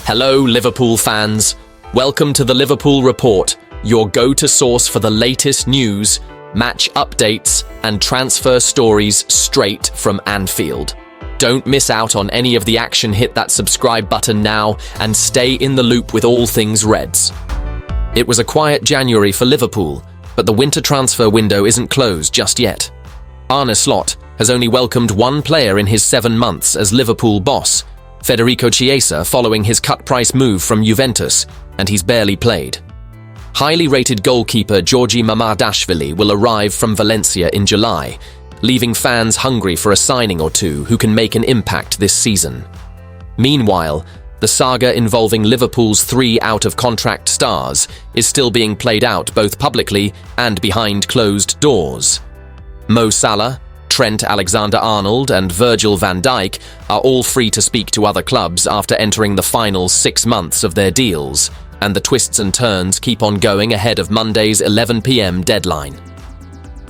Hello, Liverpool fans. Welcome to the Liverpool Report, your go-to source for the latest news, match updates, and transfer stories straight from Anfield. Don't miss out on any of the action. Hit that subscribe button now and stay in the loop with all things Reds. It was a quiet January for Liverpool, but the winter transfer window isn't closed just yet. Arne Slot has only welcomed one player in his 7 months as Liverpool boss, Federicochiesa, following his cut-price move from Juventus, and he's barely played. Highly rated goalkeeper Jeremiafrimpong will arrive from Valencia in July, leaving fans hungry for a signing or two who can make an impact this season. Meanwhile, the saga involving Liverpool's 3 out-of-contract stars is still being played out both publicly and behind closed doors. Salah, Trent Alexander-Arnold and Virgil van Dijk are all free to speak to other clubs after entering the final 6 months of their deals, and the twists and turns keep on going ahead of Monday's 11 p.m. deadline.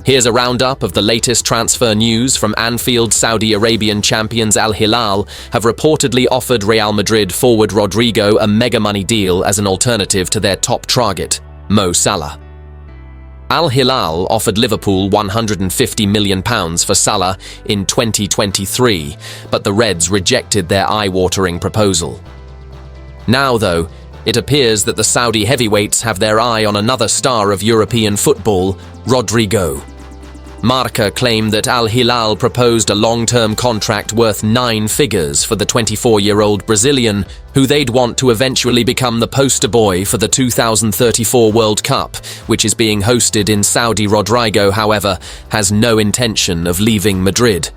Here's a roundup of the latest transfer news from Anfield. Saudi Arabian champions Al Hilal have reportedly offered Real Madrid forward Rodrigo a mega money deal as an alternative to their top target, Salah. Al Hilal offered Liverpool £150 million for Salah in 2023, but the Reds rejected their eye-watering proposal. Now, though, it appears that the Saudi heavyweights have their eye on another star of European football, Rodrigo. Marca claimed that Al Hilal proposed a long-term contract worth 9 figures for the 24-year-old Brazilian, who they'd want to eventually become the poster boy for the 2034 World Cup, which is being hosted in Saudi. Rodrigo, however, has no intention of leaving Madrid.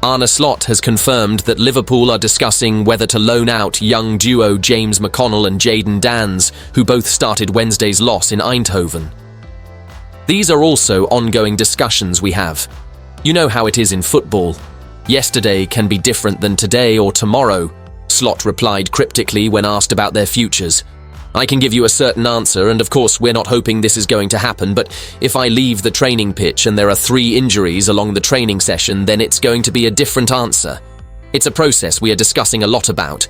Arne Slot has confirmed that Liverpool are discussing whether to loan out young duo James McConnell and Jadon Danns, who both started Wednesday's loss in Eindhoven. These are also ongoing discussions we have. You know how it is in football. Yesterday can be different than today or tomorrow, Slot replied cryptically when asked about their futures. I can give you a certain answer, and of course we're not hoping this is going to happen, but if I leave the training pitch and there are 3 injuries along the training session, then it's going to be a different answer. It's a process we are discussing a lot about.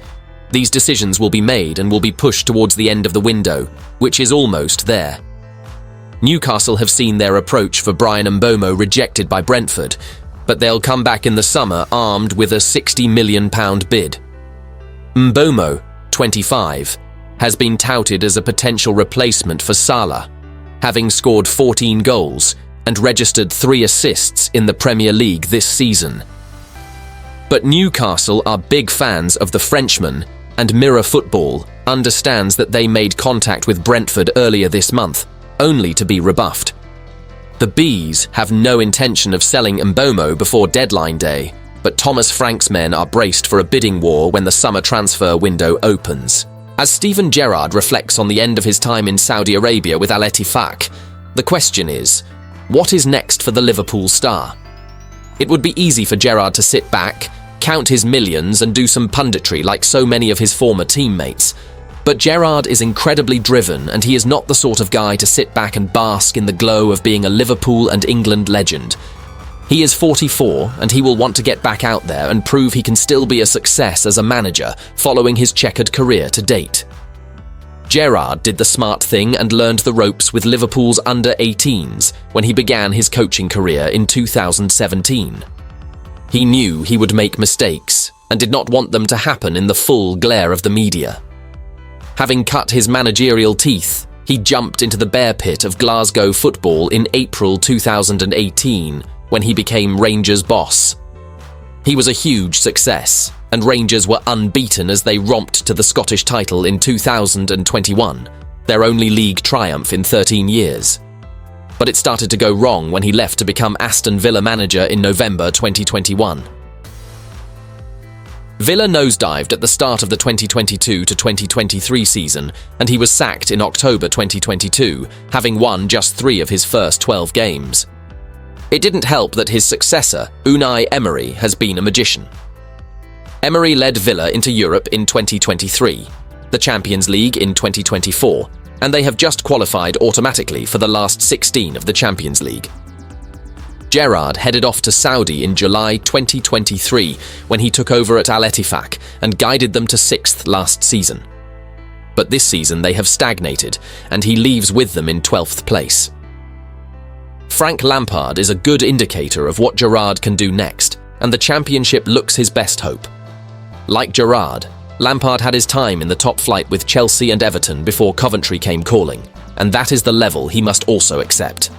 These decisions will be made and will be pushed towards the end of the window, which is almost there. Newcastle have seen their approach for Bryan Mbeumo rejected by Brentford, but they'll come back in the summer armed with a £60 million bid. Mbeumo, 25, has been touted as a potential replacement for Salah, having scored 14 goals and registered 3 assists in the Premier League this season. But Newcastle are big fans of the Frenchman, and Mirror Football understands that they made contact with Brentford earlier this month, only to be rebuffed. The Bees have no intention of selling Mbeumo before deadline day, but Thomas Frank's men are braced for a bidding war when the summer transfer window opens. As Steven Gerrard reflects on the end of his time in Saudi Arabia with Al-Ettifaq, the question is, what is next for the Liverpool star? It would be easy for Gerrard to sit back, count his millions and do some punditry like so many of his former teammates. But Gerrard is incredibly driven, and he is not the sort of guy to sit back and bask in the glow of being a Liverpool and England legend. He is 44, and he will want to get back out there and prove he can still be a success as a manager following his checkered career to date. Gerrard did the smart thing and learned the ropes with Liverpool's under-18s when he began his coaching career in 2017. He knew he would make mistakes and did not want them to happen in the full glare of the media. Having cut his managerial teeth, he jumped into the bear pit of Glasgow football in April 2018 when he became Rangers' boss. He was a huge success, and Rangers were unbeaten as they romped to the Scottish title in 2021, their only league triumph in 13 years. But it started to go wrong when he left to become Aston Villa manager in November 2021. Villa nosedived at the start of the 2022 to 2023 season, and he was sacked in October 2022, having won just 3 of his first 12 games. It didn't help that his successor, Unai Emery, has been a magician. Emery led Villa into Europe in 2023, the Champions League in 2024, and they have just qualified automatically for the last 16 of the Champions League. Gerrard headed off to Saudi in July 2023 when he took over at Al-Ettifaq and guided them to 6th last season. But this season they have stagnated, and he leaves with them in 12th place. Frank Lampard is a good indicator of what Gerrard can do next, and the Championship looks his best hope. Like Gerrard, Lampard had his time in the top flight with Chelsea and Everton before Coventry came calling, and that is the level he must also accept.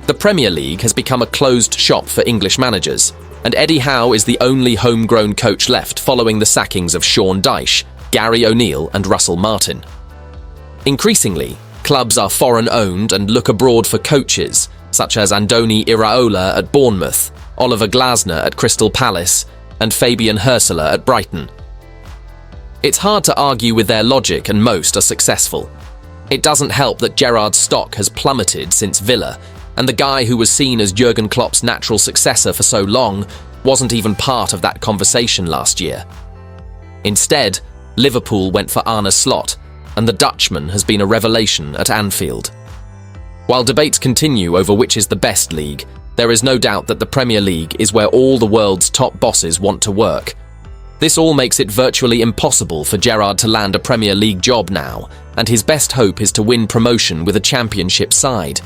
The Premier League has become a closed shop for English managers, and Eddie Howe is the only homegrown coach left following the sackings of Sean Dyche, Gary O'Neill and Russell Martin. Increasingly, clubs are foreign-owned and look abroad for coaches, such as Andoni Iraola at Bournemouth, Oliver Glasner at Crystal Palace, and Fabian Hürseler at Brighton. It's hard to argue with their logic, and most are successful. It doesn't help that Gerrard's stock has plummeted since Villa, and the guy who was seen as Jurgen Klopp's natural successor for so long wasn't even part of that conversation last year. Instead, Liverpool went for Arne Slot, and the Dutchman has been a revelation at Anfield. While debates continue over which is the best league, there is no doubt that the Premier League is where all the world's top bosses want to work. This all makes it virtually impossible for Gerrard to land a Premier League job now, and his best hope is to win promotion with a Championship side.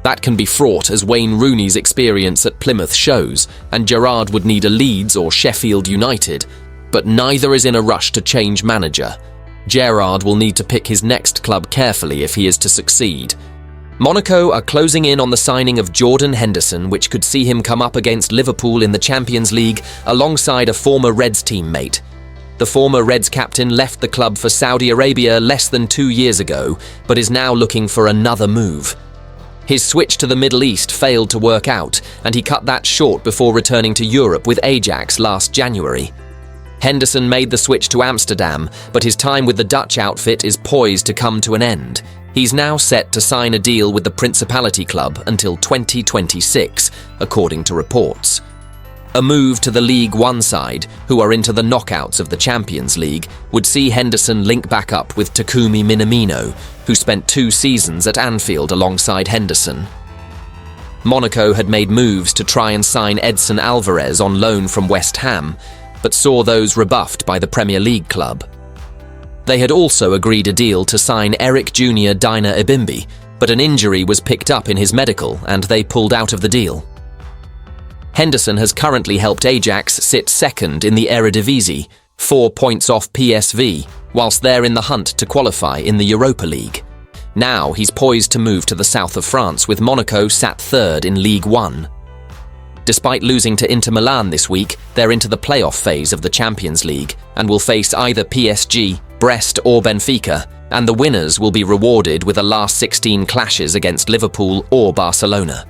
That can be fraught, as Wayne Rooney's experience at Plymouth shows, and Gerrard would need a Leeds or Sheffield United, but neither is in a rush to change manager. Gerrard will need to pick his next club carefully if he is to succeed. Monaco are closing in on the signing of Jordan Henderson, which could see him come up against Liverpool in the Champions League alongside a former Reds teammate. The former Reds captain left the club for Saudi Arabia less than 2 years ago, but is now looking for another move. His switch to the Middle East failed to work out, and he cut that short before returning to Europe with Ajax last January. Henderson made the switch to Amsterdam, but his time with the Dutch outfit is poised to come to an end. He's now set to sign a deal with the Principality club until 2026, according to reports. A move to the League One side, who are into the knockouts of the Champions League, would see Henderson link back up with Takumi Minamino, who spent 2 seasons at Anfield alongside Henderson. Monaco had made moves to try and sign Edson Alvarez on loan from West Ham, but saw those rebuffed by the Premier League club. They had also agreed a deal to sign Eric Jr. Dina Ibimbi, but an injury was picked up in his medical and they pulled out of the deal. Henderson has currently helped Ajax sit second in the Eredivisie, 4 points off PSV, whilst they're in the hunt to qualify in the Europa League. Now he's poised to move to the south of France, with Monaco sat third in League One. Despite losing to Inter Milan this week, they're into the playoff phase of the Champions League and will face either PSG, Brest or Benfica, and the winners will be rewarded with the last 16 clashes against Liverpool or Barcelona.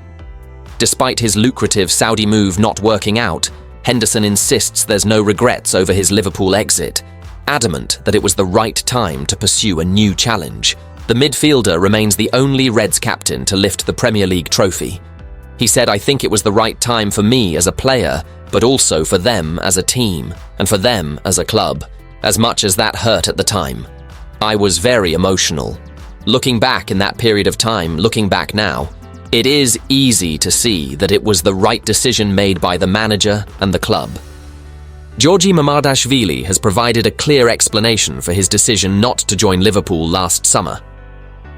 Despite his lucrative Saudi move not working out, Henderson insists there's no regrets over his Liverpool exit, adamant that it was the right time to pursue a new challenge. The midfielder remains the only Reds captain to lift the Premier League trophy. He said, "I think it was the right time for me as a player, but also for them as a team, and for them as a club, as much as that hurt at the time. I was very emotional. Looking back in that period of time, looking back now, it is easy to see that it was the right decision made by the manager and the club." Georgi Mamardashvili has provided a clear explanation for his decision not to join Liverpool last summer.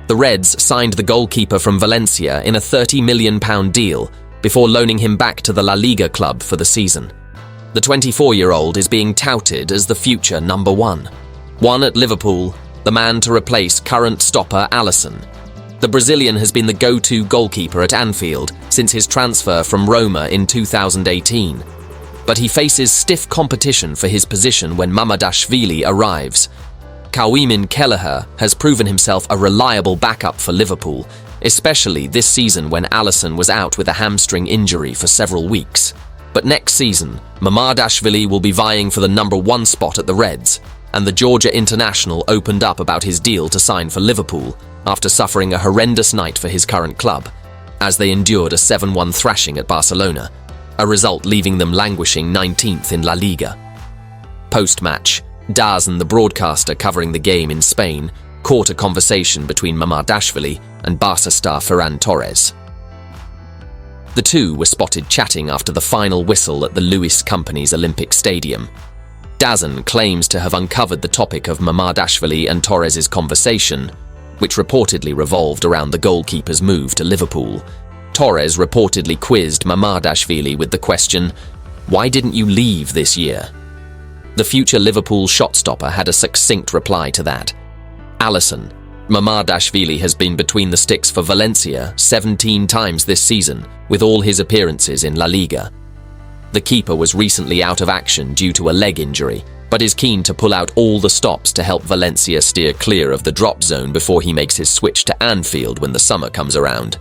The Reds signed the goalkeeper from Valencia in a £30 million deal before loaning him back to the La Liga club for the season. The 24-year-old is being touted as the future number one at Liverpool, the man to replace current stopper Alisson. The Brazilian has been the go-to goalkeeper at Anfield since his transfer from Roma in 2018. But he faces stiff competition for his position when Mamardashvili arrives. Kawhimin Kelleher has proven himself a reliable backup for Liverpool, especially this season when Alisson was out with a hamstring injury for several weeks. But next season, Mamardashvili will be vying for the number one spot at the Reds, and the Georgia international opened up about his deal to sign for Liverpool after suffering a horrendous night for his current club, as they endured a 7-1 thrashing at Barcelona, a result leaving them languishing 19th in La Liga. Post-match, Dazen, the broadcaster covering the game in Spain, caught a conversation between Mamardashvili and Barca star Ferran Torres. The two were spotted chatting after the final whistle at the Lewis Company's Olympic Stadium. DAZN claims to have uncovered the topic of Mamardashvili and Torres's conversation, which reportedly revolved around the goalkeeper's move to Liverpool. Torres reportedly quizzed Mamardashvili with the question, "Why didn't you leave this year?" The future Liverpool shot-stopper had a succinct reply to that. "Alisson, Mamardashvili has been between the sticks for Valencia 17 times this season, with all his appearances in La Liga. The keeper was recently out of action due to a leg injury, but is keen to pull out all the stops to help Valencia steer clear of the drop zone before he makes his switch to Anfield when the summer comes around."